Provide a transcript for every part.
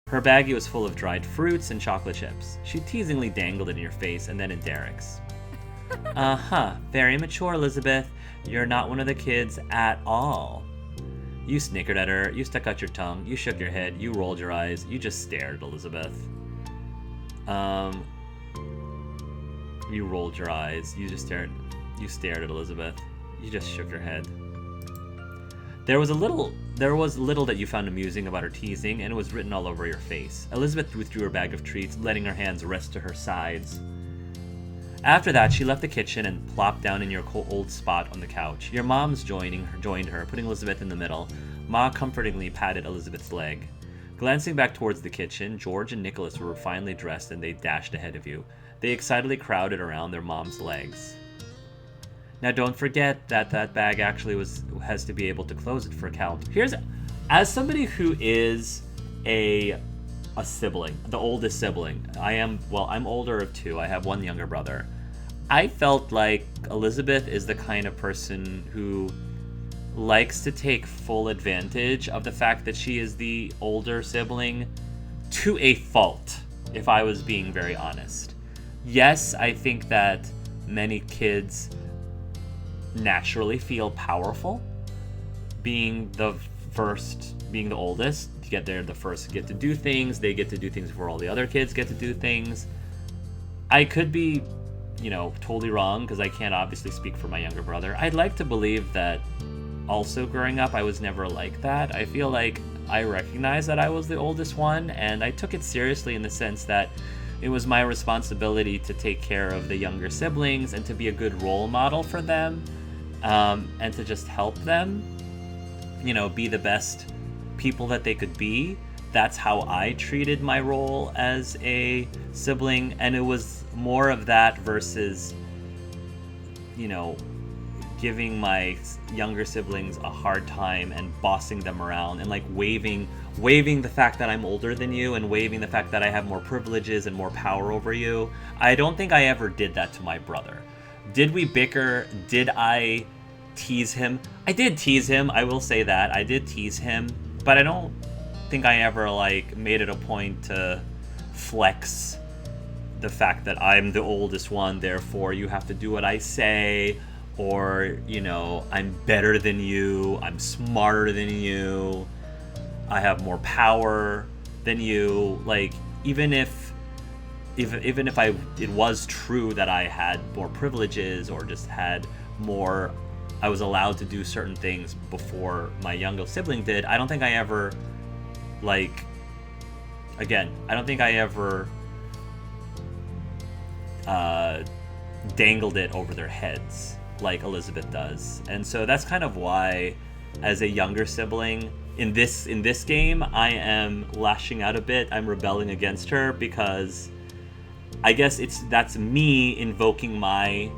Her baggie was full of dried fruits and chocolate chips. She teasingly dangled it in your face and then in Derek's. Uh-huh, very mature, Elizabeth. You're not one of the kids at all. You snickered at her, you stuck out your tongue, you shook your head, you rolled your eyes, you just stared at Elizabeth. You rolled your eyes, you stared at Elizabeth. You just shook your head. There was little that you found amusing about her teasing, and it was written all over your face. Elizabeth withdrew her bag of treats, letting her hands rest to her sides. After that, she left the kitchen and plopped down in your old spot on the couch. Your mom's joined her, putting Elizabeth in the middle. Ma comfortingly patted Elizabeth's leg. Glancing back towards the kitchen, George and Nicholas were finely dressed and they dashed ahead of you. They excitedly crowded around their mom's legs. Now don't forget that bag actually has to be able to close it for a count. As somebody who is a sibling, the oldest sibling, I'm older of two. I have one younger brother. I felt like Elizabeth is the kind of person who likes to take full advantage of the fact that she is the older sibling to a fault, if I was being very honest. Yes, I think that many kids naturally feel powerful being the oldest. Get there the first, get to do things. They get to do things before all the other kids get to do things. I could be, totally wrong because I can't obviously speak for my younger brother. I'd like to believe that also growing up I was never like that. I feel like I recognized that I was the oldest one, and I took it seriously in the sense that it was my responsibility to take care of the younger siblings and to be a good role model for them, and to just help them, be the best people that they could be. That's how I treated my role as a sibling, and it was more of that versus giving my younger siblings a hard time and bossing them around and like waving the fact that I'm older than you and waving the fact that I have more privileges and more power over you. I don't think I ever did that to my brother. Did we bicker? Did I tease him? I did tease him, I will say that. I did tease him. But I don't think I ever made it a point to flex the fact that I'm the oldest one, therefore you have to do what I say, or I'm better than you, I'm smarter than you, I have more power than you. Even if it was true that I had more privileges or just had more, I was allowed to do certain things before my younger sibling did, I don't think I ever, dangled it over their heads like Elizabeth does. And so that's kind of why, as a younger sibling, in this game, I am lashing out a bit. I'm rebelling against her because I guess that's me invoking my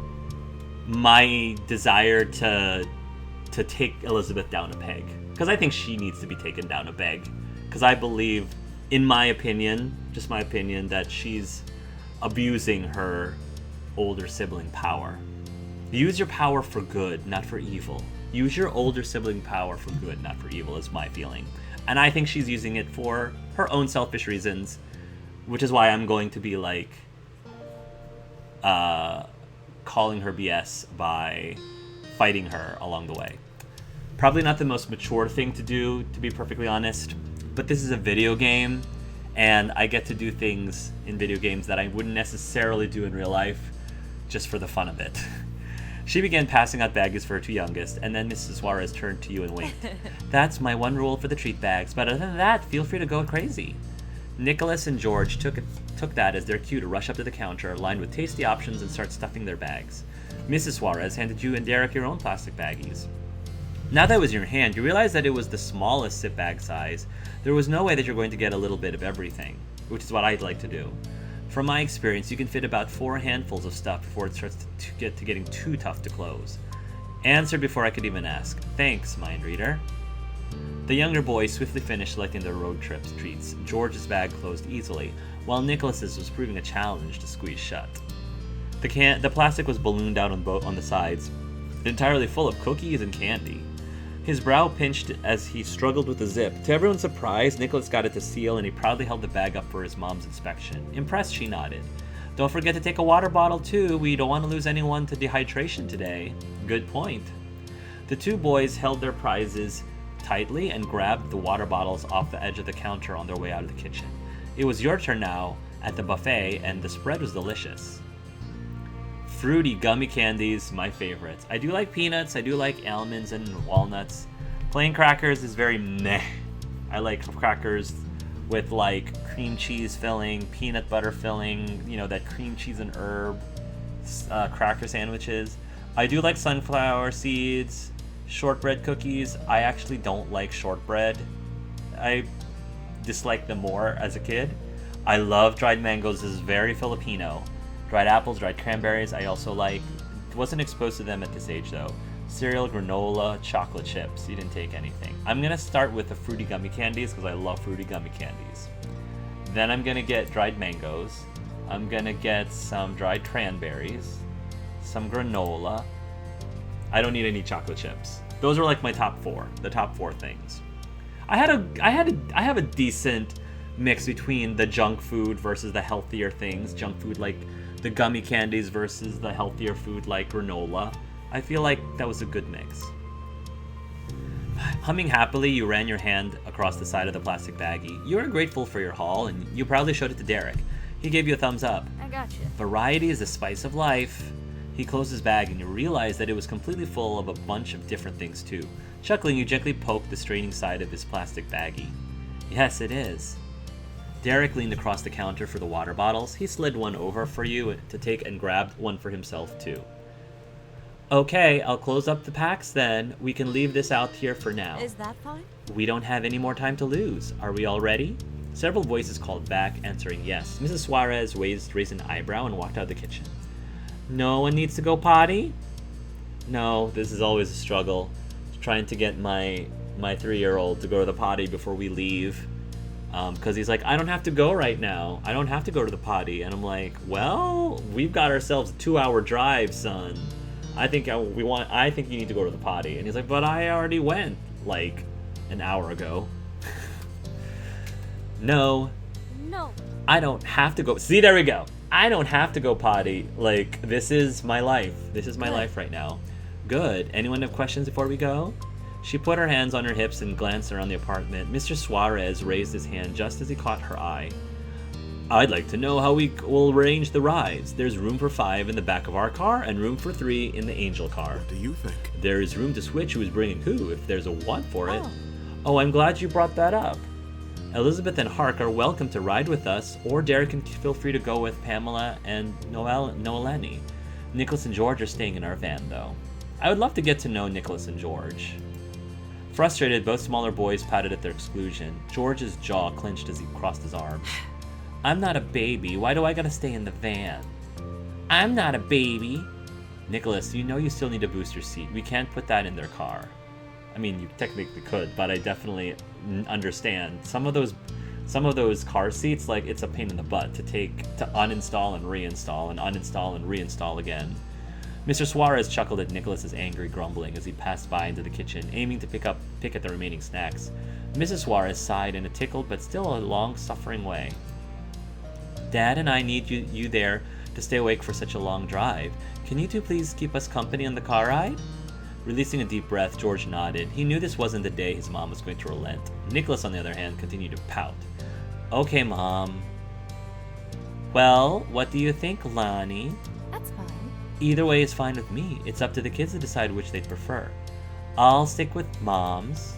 desire to take Elizabeth down a peg, because I think she needs to be taken down a peg, because I believe, in my opinion, just my opinion, that she's abusing her older sibling power. Use your power for good, not for evil. Use your older sibling power for good, not for evil, is my feeling. And I think she's using it for her own selfish reasons, which is why I'm going to be calling her BS by fighting her along the way. Probably not the most mature thing to do, to be perfectly honest, but this is a video game, and I get to do things in video games that I wouldn't necessarily do in real life, just for the fun of it. She began passing out baggies for her two youngest, and then Mrs. Suarez turned to you and winked. That's my one rule for the treat bags, but other than that, feel free to go crazy. Nicholas and George took that as their cue to rush up to the counter, lined with tasty options, and start stuffing their bags. Mrs. Suarez handed you and Derek your own plastic baggies. Now that it was in your hand, you realized that it was the smallest sip bag size. There was no way that you're going to get a little bit of everything, which is what I'd like to do. From my experience, you can fit about 4 handfuls of stuff before it starts to get to getting too tough to close. Answered before I could even ask. Thanks, mind reader. The younger boy swiftly finished selecting their road trip's treats. George's bag closed easily, while Nicholas's was proving a challenge to squeeze shut. The plastic was ballooned out on the sides, entirely full of cookies and candy. His brow pinched as he struggled with the zip. To everyone's surprise, Nicholas got it to seal and he proudly held the bag up for his mom's inspection. Impressed, she nodded. Don't forget to take a water bottle too. We don't want to lose anyone to dehydration today. Good point. The two boys held their prizes tightly and grabbed the water bottles off the edge of the counter on their way out of the kitchen. It was your turn now at the buffet, and the spread was delicious. Fruity gummy candies, my favorites. I do like peanuts, I do like almonds and walnuts. Plain crackers is very meh. I like crackers with like cream cheese filling, peanut butter filling, you know, that cream cheese and herb cracker sandwiches. I do like sunflower seeds, shortbread cookies. I actually don't like shortbread. I dislike them more as a kid. I love dried mangoes. This is very Filipino. Dried apples, dried cranberries, I also like. Wasn't exposed to them at this age though. Cereal, granola, chocolate chips. You didn't take anything. I'm gonna start with the fruity gummy candies because I love fruity gummy candies. Then I'm gonna get dried mangoes. I'm gonna get some dried cranberries, some granola. I don't need any chocolate chips. Those are like my top four. The top four things. I have a decent mix between the junk food versus the healthier things. Junk food like the gummy candies versus the healthier food like granola. I feel like that was a good mix. Humming happily, you ran your hand across the side of the plastic baggie. You were grateful for your haul, and you proudly showed it to Derek. He gave you a thumbs up. I gotcha. Variety is the spice of life. He closed his bag, and you realized that it was completely full of a bunch of different things too. Chuckling, you gently poked the straining side of his plastic baggie. Yes, it is. Derek leaned across the counter for the water bottles. He slid one over for you to take and grabbed one for himself too. Okay, I'll close up the packs then. We can leave this out here for now. Is that fine? We don't have any more time to lose. Are we all ready? Several voices called back, answering yes. Mrs. Suarez raised an eyebrow and walked out of the kitchen. No one needs to go potty? No, this is always a struggle. Trying to get my 3-year-old to go to the potty before we leave. Because he's like, I don't have to go right now. I don't have to go to the potty. And I'm like, well, we've got ourselves a 2-hour drive, son. I think you need to go to the potty. And he's like, but I already went like an hour ago. No, I don't have to go. See, there we go. I don't have to go potty. Like, this is my life. This is my life right now. Good. Anyone have questions before we go? She put her hands on her hips and glanced around the apartment. Mr. Suarez raised his hand just as he caught her eye. I'd like to know how we will arrange the rides. There's room for 5 in the back of our car and room for 3 in the Angel car. What do you think? There is room to switch who is bringing who if there's a want for it. Oh, I'm glad you brought that up. Elizabeth and Hark are welcome to ride with us, or Derek can feel free to go with Pamela and Noelani. Nicholas and George are staying in our van, though. I would love to get to know Nicholas and George. Frustrated, both smaller boys pouted at their exclusion. George's jaw clenched as he crossed his arms. I'm not a baby. Why do I gotta stay in the van? I'm not a baby. Nicholas, you know you still need a booster seat. We can't put that in their car. I mean, you technically could, but I definitely understand. Some of those car seats, like, it's a pain in the butt to uninstall and reinstall and uninstall and reinstall again. Mr. Suarez chuckled at Nicholas's angry grumbling as he passed by into the kitchen, aiming to pick at the remaining snacks. Mrs. Suarez sighed in a tickled but still a long-suffering way. Dad and I need you there to stay awake for such a long drive. Can you two please keep us company on the car ride? Releasing a deep breath, George nodded. He knew this wasn't the day his mom was going to relent. Nicholas, on the other hand, continued to pout. Okay, Mom. Well, what do you think, Lonnie? That's fine. Either way is fine with me. It's up to the kids to decide which they'd prefer. I'll stick with Mom's.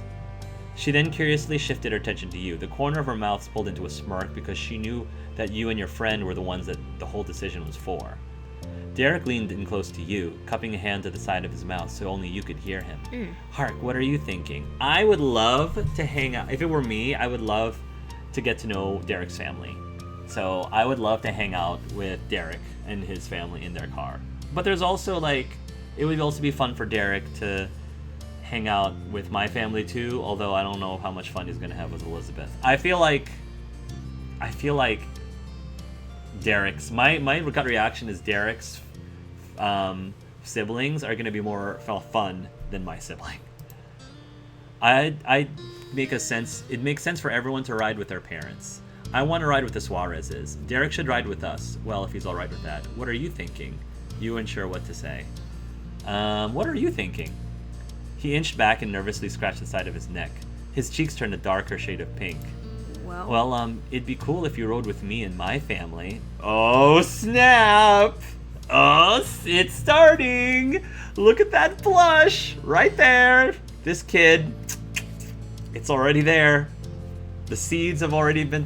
She then curiously shifted her attention to you. The corner of her mouth pulled into a smirk because she knew that you and your friend were the ones that the whole decision was for. Derek leaned in close to you, cupping a hand to the side of his mouth so only you could hear him. Hark, what are you thinking? I would love to hang out. If it were me, I would love to get to know Derek's family. So I would love to hang out with Derek and his family in their car. But there's also, like, it would also be fun for Derek to hang out with my family too, although I don't know how much fun he's going to have with Elizabeth. I feel like Derek's, my gut reaction is Derek's siblings are going to be more fun than my sibling. I make a sense. It makes sense for everyone to ride with their parents. I want to ride with the Suarezes. Derek should ride with us. Well, if he's all right with that. What are you thinking? You weren't sure what to say. What are you thinking? He inched back and nervously scratched the side of his neck. His cheeks turned a darker shade of pink. Well, it'd be cool if you rode with me and my family. Oh, snap! Oh, it's starting! Look at that blush! Right there! This kid, it's already there. The seeds have already been...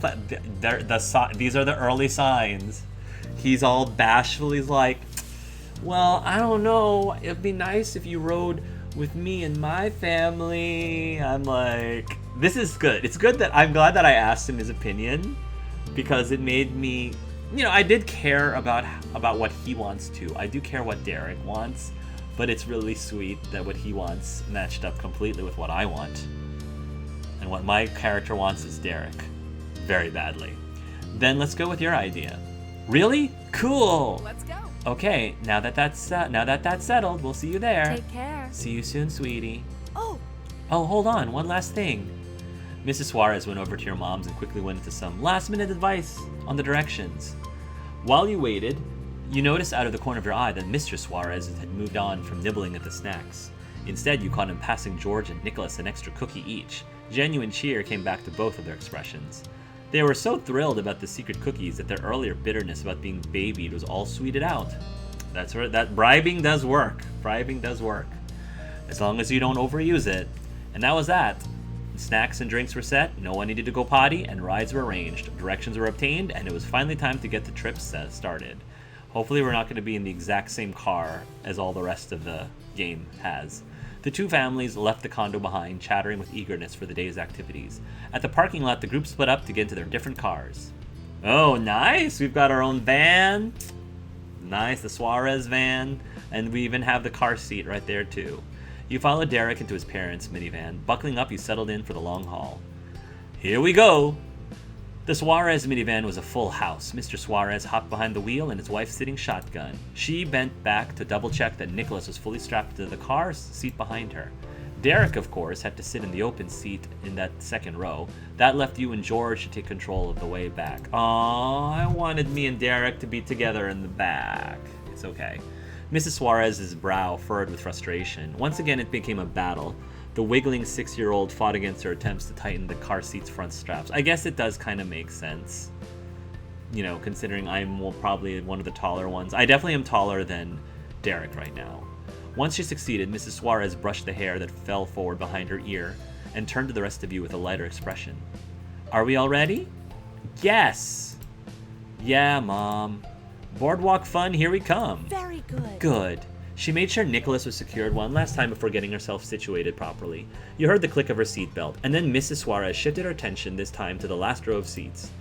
These are the early signs. He's all bashful. He's like, well, I don't know. It'd be nice if you rode with me and my family. I'm like, this is good. It's good that I'm glad that I asked him his opinion, because it made me, I did care about what he wants too. I do care what Derek wants, but it's really sweet that what he wants matched up completely with what I want. And what my character wants is Derek. Very badly. Then let's go with your idea. Really? Cool! Let's go. Okay, now that that's settled, we'll see you there. Take care. See you soon, sweetie. Oh, hold on, one last thing. Mrs. Suarez went over to your mom's and quickly went into some last-minute advice on the directions. While you waited, you noticed out of the corner of your eye that Mr. Suarez had moved on from nibbling at the snacks. Instead, you caught him passing George and Nicholas an extra cookie each. Genuine cheer came back to both of their expressions. They were so thrilled about the secret cookies that their earlier bitterness about being babied was all sweeted out. That's where that bribing does work. Bribing does work. As long as you don't overuse it. And that was that. Snacks and drinks were set, no one needed to go potty, and rides were arranged. Directions were obtained, and it was finally time to get the trip started. Hopefully we're not going to be in the exact same car as all the rest of the game has. The two families left the condo behind, chattering with eagerness for the day's activities. At the parking lot, the group split up to get into their different cars. Oh, nice! We've got our own van. Nice, the Suarez van. And we even have the car seat right there, too. You followed Derek into his parents' minivan. Buckling up, you settled in for the long haul. Here we go! The Suarez minivan was a full house. Mr. Suarez hopped behind the wheel and his wife sitting shotgun. She bent back to double-check that Nicholas was fully strapped to the car seat behind her. Derek, of course, had to sit in the open seat in that second row. That left you and George to take control of the way back. Aww, I wanted me and Derek to be together in the back. It's okay. Mrs. Suarez's brow furrowed with frustration. Once again, it became a battle. The wiggling 6-year-old fought against her attempts to tighten the car seat's front straps. I guess it does kind of make sense, considering I'm probably one of the taller ones. I definitely am taller than Derek right now. Once she succeeded, Mrs. Suarez brushed the hair that fell forward behind her ear and turned to the rest of you with a lighter expression. Are we all ready? Yes! Yeah, Mom. Boardwalk fun, here we come. Very good. Good. She made sure Nicholas was secured one last time before getting herself situated properly. You heard the click of her seatbelt, and then Mrs. Suarez shifted her attention this time to the last row of seats.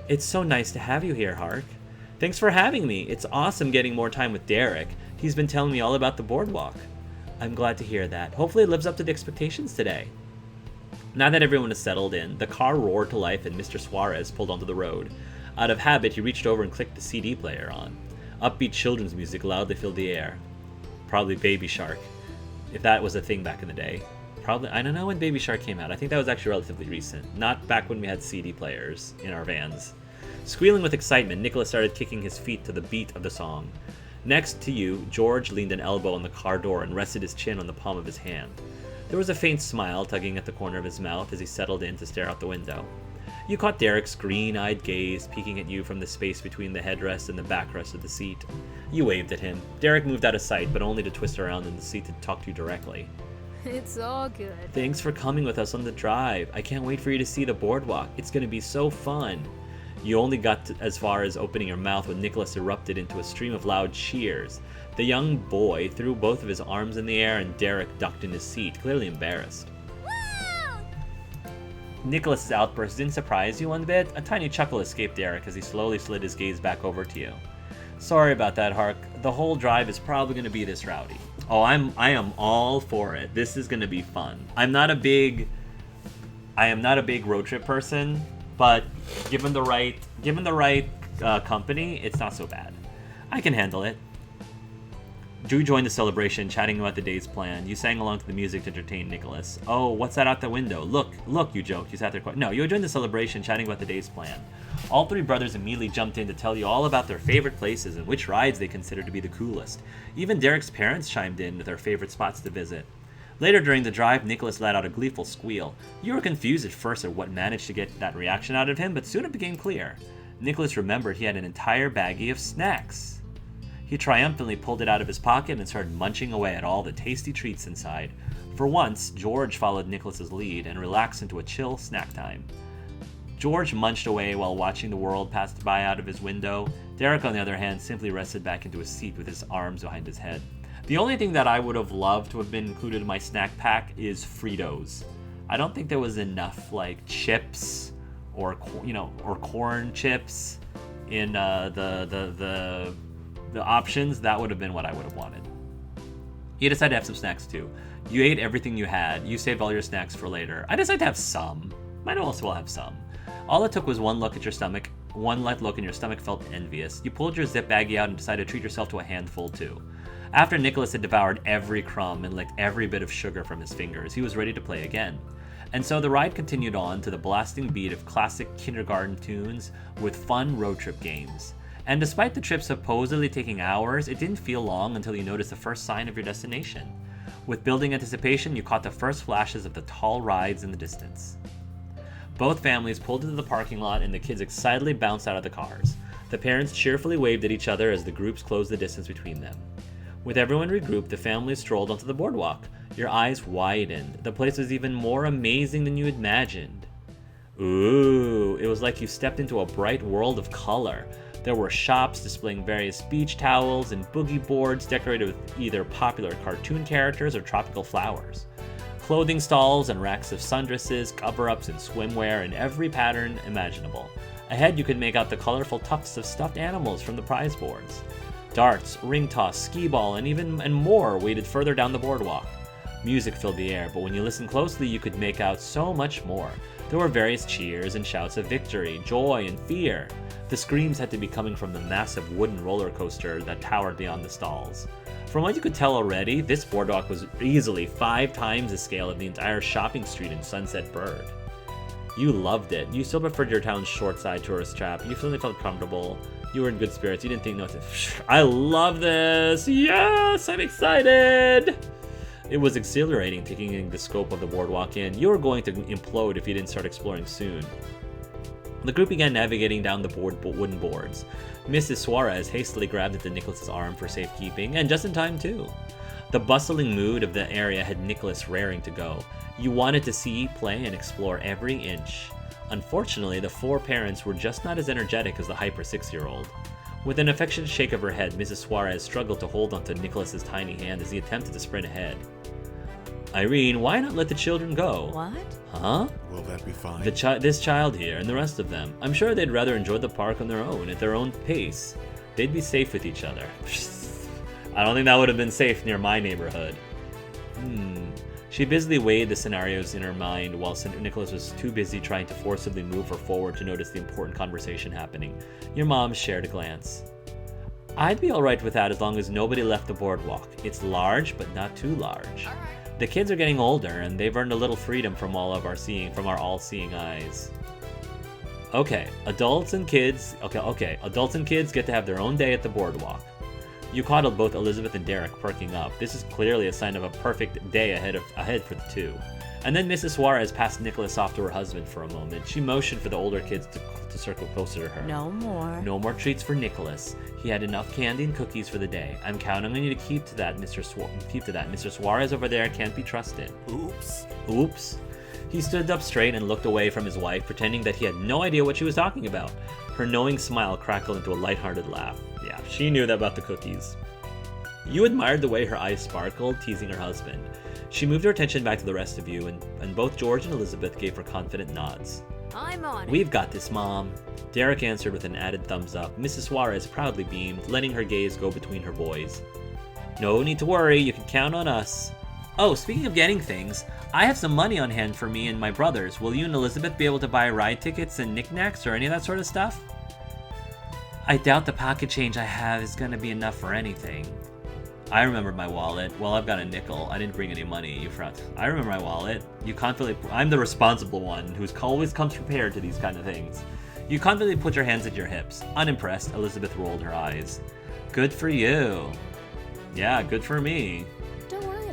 It's so nice to have you here, Hark. Thanks for having me. It's awesome getting more time with Derek. He's been telling me all about the boardwalk. I'm glad to hear that. Hopefully it lives up to the expectations today. Now that everyone is settled in, the car roared to life and Mr. Suarez pulled onto the road. Out of habit, he reached over and clicked the CD player on. Upbeat children's music loudly filled the air. Probably Baby Shark, if that was a thing back in the day. Probably, I don't know when Baby Shark came out. I think that was actually relatively recent. Not back when we had CD players in our vans. Squealing with excitement, Nicholas started kicking his feet to the beat of the song. Next to you, George leaned an elbow on the car door and rested his chin on the palm of his hand. There was a faint smile tugging at the corner of his mouth as he settled in to stare out the window. You caught Derek's green-eyed gaze peeking at you from the space between the headrest and the backrest of the seat. You waved at him. Derek moved out of sight, but only to twist around in the seat to talk to you directly. It's all good. Thanks for coming with us on the drive. I can't wait for you to see the boardwalk. It's going to be so fun. You only got as far as opening your mouth when Nicholas erupted into a stream of loud cheers. The young boy threw both of his arms in the air and Derek ducked in his seat, clearly embarrassed. Nicholas's outburst didn't surprise you one bit. A tiny chuckle escaped Derek as he slowly slid his gaze back over to you. Sorry about that, Hark. The whole drive is probably going to be this rowdy. Oh, I am all for it. This is going to be fun. I am not a big road trip person, but given the right company, it's not so bad. I can handle it. Drew joined the celebration, chatting about the day's plan. You sang along to the music to entertain Nicholas. Oh, what's that out the window? Look, you joked. You sat there quiet. No, you joined the celebration, chatting about the day's plan. All three brothers immediately jumped in to tell you all about their favorite places and which rides they considered to be the coolest. Even Derek's parents chimed in with their favorite spots to visit. Later during the drive, Nicholas let out a gleeful squeal. You were confused at first at what managed to get that reaction out of him, but soon it became clear. Nicholas remembered he had an entire baggie of snacks. He triumphantly pulled it out of his pocket and started munching away at all the tasty treats inside. For once, George followed Nicholas's lead and relaxed into a chill snack time. George munched away while watching the world pass by out of his window. Derek, on the other hand, simply rested back into his seat with his arms behind his head. The only thing that I would have loved to have been included in my snack pack is Fritos. I don't think there was enough like chips or corn chips in the options. That would have been what I would have wanted. You decided to have some snacks too. You ate everything you had. You saved all your snacks for later. I decided to have some. Might also well have some. All it took was one look at your stomach. One light look and your stomach felt envious. You pulled your zip baggie out and decided to treat yourself to a handful too. After Nicholas had devoured every crumb and licked every bit of sugar from his fingers, he was ready to play again. And so the ride continued on to the blasting beat of classic kindergarten tunes with fun road trip games. And despite the trip supposedly taking hours, it didn't feel long until you noticed the first sign of your destination. With building anticipation, you caught the first flashes of the tall rides in the distance. Both families pulled into the parking lot and the kids excitedly bounced out of the cars. The parents cheerfully waved at each other as the groups closed the distance between them. With everyone regrouped, the families strolled onto the boardwalk. Your eyes widened. The place was even more amazing than you had imagined. Ooh, it was like you stepped into a bright world of color. There were shops displaying various beach towels and boogie boards decorated with either popular cartoon characters or tropical flowers. Clothing stalls and racks of sundresses, cover-ups, and swimwear in every pattern imaginable. Ahead you could make out the colorful tufts of stuffed animals from the prize boards. Darts, ring toss, skee-ball, and more waited further down the boardwalk. Music filled the air, but when you listened closely you could make out so much more. There were various cheers and shouts of victory, joy, and fear. The screams had to be coming from the massive wooden roller coaster that towered beyond the stalls. From what you could tell already, this boardwalk was easily 5 times the scale of the entire shopping street in Sunset Bird. You loved it. You still preferred your town's short-side tourist trap. You suddenly felt comfortable. You were in good spirits. You didn't think, no, I love this! Yes! I'm excited! It was exhilarating taking in the scope of the boardwalk in. You were going to implode if you didn't start exploring soon. The group began navigating down the wooden boards. Mrs. Suarez hastily grabbed at Nicholas's arm for safekeeping, and just in time too. The bustling mood of the area had Nicholas raring to go. You wanted to see, play, and explore every inch. Unfortunately, the 4 parents were just not as energetic as the hyper 6-year-old. With an affectionate shake of her head, Mrs. Suarez struggled to hold onto Nicholas's tiny hand as he attempted to sprint ahead. Irene, why not let the children go? What? Huh? Will that be fine? This child here and the rest of them. I'm sure they'd rather enjoy the park on their own, at their own pace. They'd be safe with each other. I don't think that would have been safe near my neighborhood. She busily weighed the scenarios in her mind while Nicholas was too busy trying to forcibly move her forward to notice the important conversation happening. Your mom shared a glance. I'd be alright with that as long as nobody left the boardwalk. It's large, but not too large. The kids are getting older, and they've earned a little freedom from our all-seeing eyes. Okay, adults and kids get to have their own day at the boardwalk. You coddled both Elizabeth and Derek, perking up. This is clearly a sign of a perfect day ahead for the two. And then Mrs. Suarez passed Nicholas off to her husband for a moment. She motioned for the older kids to circle closer to her. No more. No more treats for Nicholas. He had enough candy and cookies for the day. I'm counting on you to keep to that, Mr. Suarez over there can't be trusted. Oops. He stood up straight and looked away from his wife, pretending that he had no idea what she was talking about. Her knowing smile crackled into a lighthearted laugh. Yeah, she knew that about the cookies. You admired the way her eyes sparkled, teasing her husband. She moved her attention back to the rest of you, and both George and Elizabeth gave her confident nods. I'm on it. We've got this, Mom. Derek answered with an added thumbs up. Mrs. Suarez proudly beamed, letting her gaze go between her boys. No need to worry, you can count on us. Oh, speaking of getting things, I have some money on hand for me and my brothers. Will you and Elizabeth be able to buy ride tickets and knickknacks or any of that sort of stuff? I doubt the pocket change I have is going to be enough for anything. I remember my wallet. Well, I've got a nickel. I didn't bring any money. You front. I remember my wallet. You confidently. I'm the responsible one who's always comes prepared to these kind of things. You confidently put your hands at your hips. Unimpressed, Elizabeth rolled her eyes. Good for you. Yeah, good for me.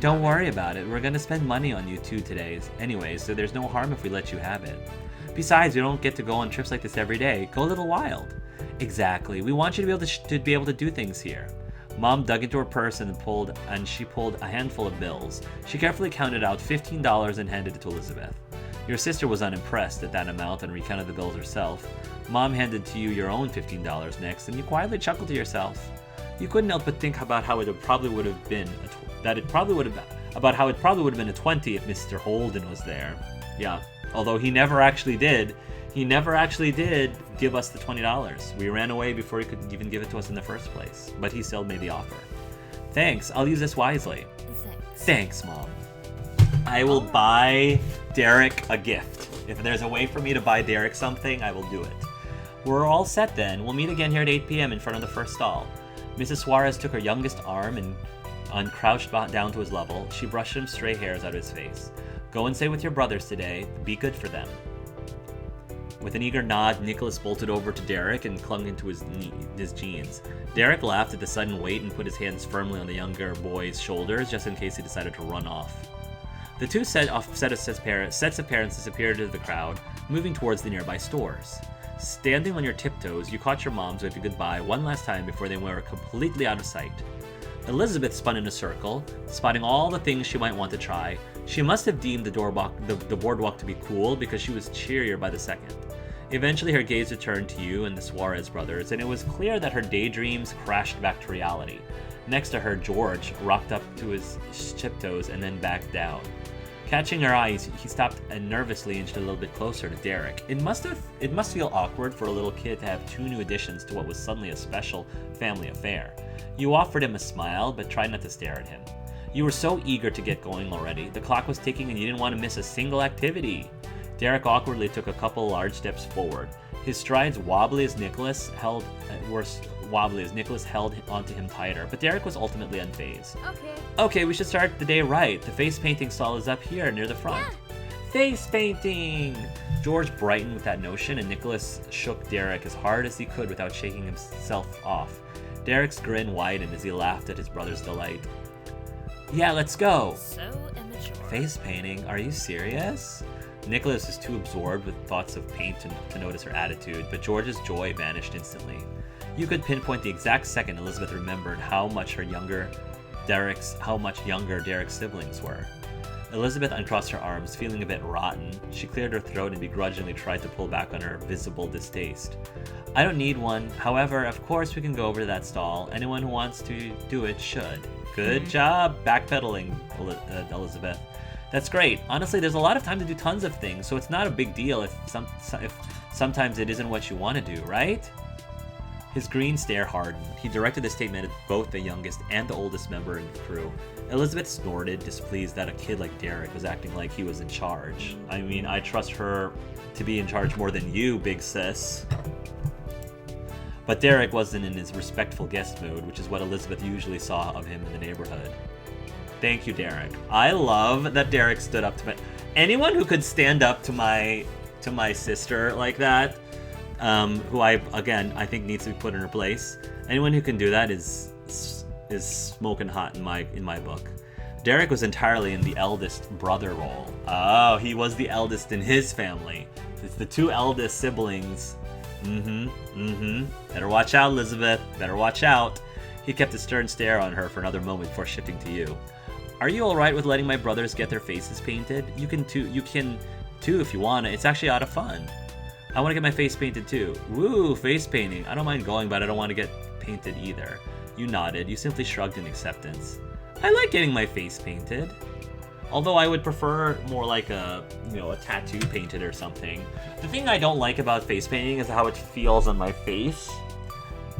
Don't worry about it. We're gonna spend money on you too today. Anyway, so there's no harm if we let you have it. Besides, we don't get to go on trips like this every day. Go a little wild. Exactly. We want you to be able to do things here. Mom dug into her purse and she pulled a handful of bills. She carefully counted out $15 and handed it to Elizabeth. Your sister was unimpressed at that amount and recounted the bills herself. Mom handed to you your own $15 next, and you quietly chuckled to yourself. You couldn't help but think about how it probably would have been a 20 if Mr. Holden was there. Yeah, although he never actually did give us the $20. We ran away before he could even give it to us in the first place, but he still made the offer. Thanks, I'll use this wisely. Thanks, Mom. I will buy Derek a gift. If there's a way for me to buy Derek something, I will do it. We're all set then. We'll meet again here at 8 p.m. in front of the first stall. Mrs. Suarez took her youngest arm and crouched down to his level. She brushed some stray hairs out of his face. Go and stay with your brothers today. Be good for them. With an eager nod, Nicholas bolted over to Derek and clung into his jeans. Derek laughed at the sudden weight and put his hands firmly on the younger boy's shoulders just in case he decided to run off. The two sets of parents disappeared into the crowd, moving towards the nearby stores. Standing on your tiptoes, you caught your moms waving goodbye one last time before they were completely out of sight. Elizabeth spun in a circle, spotting all the things she might want to try. She must have deemed the boardwalk to be cool because she was cheerier by the second. Eventually her gaze returned to you and the Suarez brothers, and it was clear that her daydreams crashed back to reality. Next to her, George rocked up to his tiptoes and then backed down. Catching her eyes, he stopped and nervously inched a little bit closer to Derek. It must feel awkward for a little kid to have two new additions to what was suddenly a special family affair. You offered him a smile, but tried not to stare at him. You were so eager to get going already. The clock was ticking and you didn't want to miss a single activity. Derek awkwardly took a couple large steps forward. His strides wobbly as Nicholas held onto him tighter, but Derek was ultimately unfazed. Okay, we should start the day right. The face painting stall is up here near the front. Yeah. Face painting! George brightened with that notion, and Nicholas shook Derek as hard as he could without shaking himself off. Derek's grin widened as he laughed at his brother's delight. Yeah, let's go! So immature. Face painting? Are you serious? Nicholas is too absorbed with thoughts of paint to notice her attitude, but George's joy vanished instantly. You could pinpoint the exact second Elizabeth remembered how much younger Derek's siblings were. Elizabeth uncrossed her arms, feeling a bit rotten. She cleared her throat and begrudgingly tried to pull back on her visible distaste. I don't need one. However, of course we can go over to that stall. Anyone who wants to do it should. Good job backpedaling, Elizabeth. That's great. Honestly, there's a lot of time to do tons of things, so it's not a big deal if sometimes it isn't what you want to do, right? His green stare hardened. He directed the statement at both the youngest and the oldest member of the crew. Elizabeth snorted, displeased that a kid like Derek was acting like he was in charge. I mean, I trust her to be in charge more than you, big sis. But Derek wasn't in his respectful guest mood, which is what Elizabeth usually saw of him in the neighborhood. Thank you, Derek. I love that Derek stood up to me. Anyone who could stand up to my sister like that, who I think needs to be put in her place. Anyone who can do that is smoking hot in my book. Derek was entirely in the eldest brother role. Oh, he was the eldest in his family. It's the two eldest siblings. Better watch out, Elizabeth. Better watch out. He kept a stern stare on her for another moment before shifting to you. Are you alright with letting my brothers get their faces painted? You can too if you want. It's actually a lot of fun. I want to get my face painted too. Woo, face painting. I don't mind going, but I don't want to get painted either. You nodded. You simply shrugged in acceptance. I like getting my face painted. Although I would prefer more like a tattoo painted or something. The thing I don't like about face painting is how it feels on my face.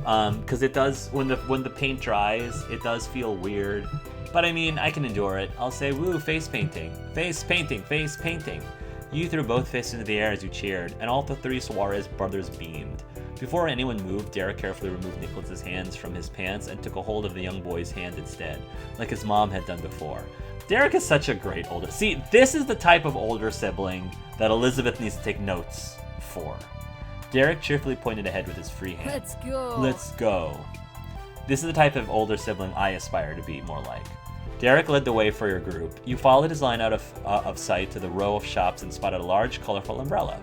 Because it does, when the paint dries, it does feel weird. But I mean, I can endure it. I'll say, woo, face painting. Face painting, face painting. You threw both fists into the air as you cheered, and all the three Suarez brothers beamed. Before anyone moved, Derek carefully removed Nicholas's hands from his pants and took a hold of the young boy's hand instead, like his mom had done before. Derek is such a great older... See, this is the type of older sibling that Elizabeth needs to take notes for. Derek cheerfully pointed ahead with his free hand. Let's go. Let's go. This is the type of older sibling I aspire to be more like. Derek led the way for your group. You followed his line out of sight to the row of shops and spotted a large, colorful umbrella.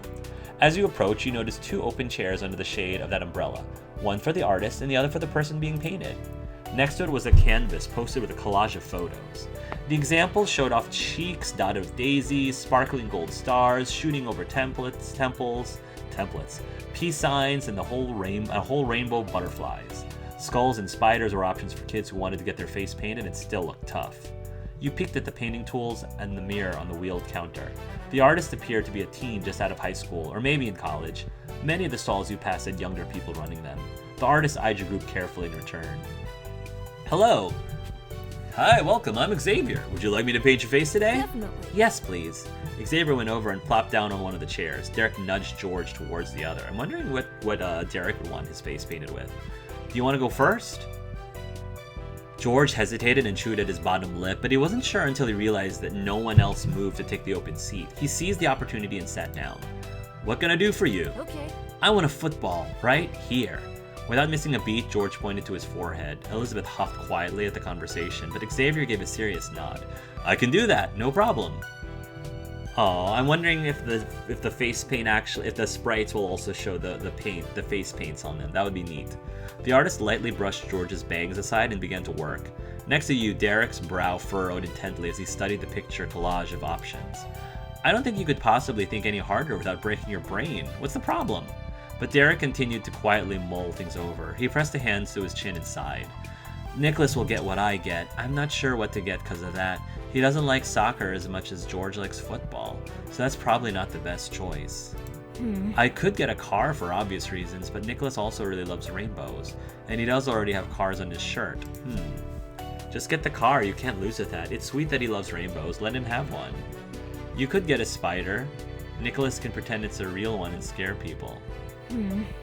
As you approach, you notice 2 open chairs under the shade of that umbrella, one for the artist and the other for the person being painted. Next to it was a canvas posted with a collage of photos. The examples showed off cheeks dotted with daisies, sparkling gold stars, shooting over temples, peace signs, and a whole rainbow of butterflies. Skulls and spiders were options for kids who wanted to get their face painted and still look tough. You peeked at the painting tools and the mirror on the wheeled counter. The artist appeared to be a teen just out of high school, or maybe in college. Many of the stalls you passed had younger people running them. The artist eyed your group carefully in return. Hello. Hi, welcome. I'm Xavier. Would you like me to paint your face today? Definitely. Yes, please. Xavier went over and plopped down on one of the chairs. Derek nudged George towards the other. I'm wondering what Derek would want his face painted with. Do you want to go first? George hesitated and chewed at his bottom lip, but he wasn't sure until he realized that no one else moved to take the open seat. He seized the opportunity and sat down. What can I do for you? Okay. I want a football, right here. Without missing a beat, George pointed to his forehead. Elizabeth huffed quietly at the conversation, but Xavier gave a serious nod. I can do that, no problem. Oh, I'm wondering if the face paint if the sprites will also show the face paints on them. That would be neat. The artist lightly brushed George's bangs aside and began to work. Next to you, Derek's brow furrowed intently as he studied the picture collage of options. I don't think you could possibly think any harder without breaking your brain. What's the problem? But Derek continued to quietly mull things over. He pressed a hand to his chin and sighed. Nicholas will get what I get. I'm not sure what to get because of that. He doesn't like soccer as much as George likes football, so that's probably not the best choice. I could get a car for obvious reasons, but Nicholas also really loves rainbows, and he does already have cars on his shirt. Just get the car, you can't lose with that. It's sweet that he loves rainbows, let him have one. You could get a spider. Nicholas can pretend it's a real one and scare people.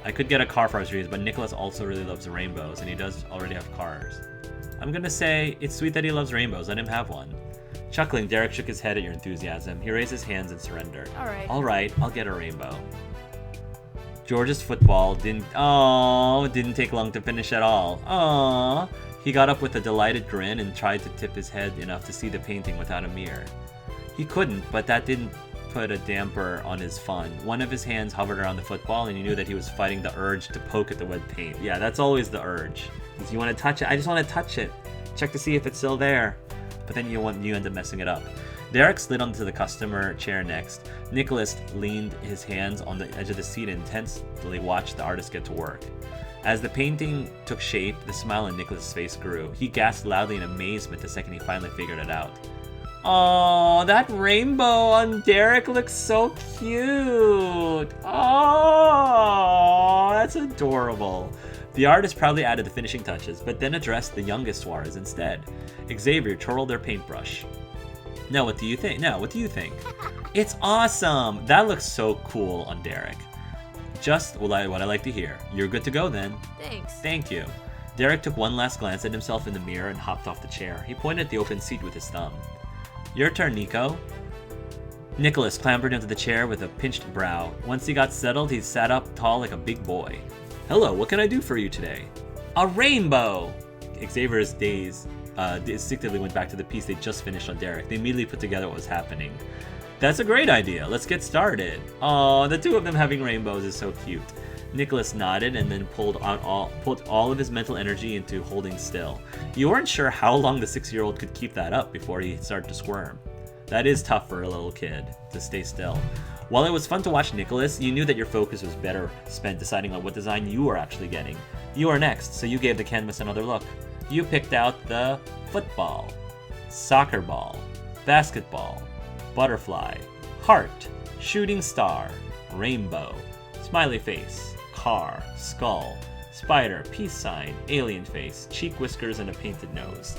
I could get a car for obvious reasons, but Nicholas also really loves rainbows, and he does already have cars. I'm gonna say, it's sweet that he loves rainbows, let him have one. Chuckling, Derek shook his head at your enthusiasm. He raised his hands and surrendered. All right, I'll get a rainbow. George's football didn't take long to finish at all. He got up with a delighted grin and tried to tip his head enough to see the painting without a mirror. He couldn't, but that didn't put a damper on his fun. One of his hands hovered around the football and he knew that he was fighting the urge to poke at the wet paint. Yeah, that's always the urge. You want to touch it? I just want to touch it. Check to see if it's still there. But then you end up messing it up. Derek slid onto the customer chair next. Nicholas leaned his hands on the edge of the seat and intensely watched the artist get to work. As the painting took shape, the smile on Nicholas' face grew. He gasped loudly in amazement the second he finally figured it out. Oh, that rainbow on Derek looks so cute. Oh, that's adorable. The artist proudly added the finishing touches, but then addressed the youngest Suarez instead. Xavier twirled their paintbrush. Now, what do you think? It's awesome. That looks so cool on Derek. Just what I like to hear. You're good to go then. Thanks. Thank you. Derek took one last glance at himself in the mirror and hopped off the chair. He pointed at the open seat with his thumb. Your turn, Nico. Nicholas clambered into the chair with a pinched brow. Once he got settled, he sat up tall like a big boy. Hello, what can I do for you today? A rainbow! Xavier's days instinctively went back to the piece they just finished on Derek. They immediately put together what was happening. That's a great idea. Let's get started. Aw, the two of them having rainbows is so cute. Nicholas nodded and then pulled all of his mental energy into holding still. You weren't sure how long the 6-year-old could keep that up before he started to squirm. That is tough for a little kid, to stay still. While it was fun to watch Nicholas, you knew that your focus was better spent deciding on what design you were actually getting. You are next, so you gave the canvas another look. You picked out the football, soccer ball, basketball, butterfly, heart, shooting star, rainbow, smiley face, car, skull, spider, peace sign, alien face, cheek whiskers, and a painted nose.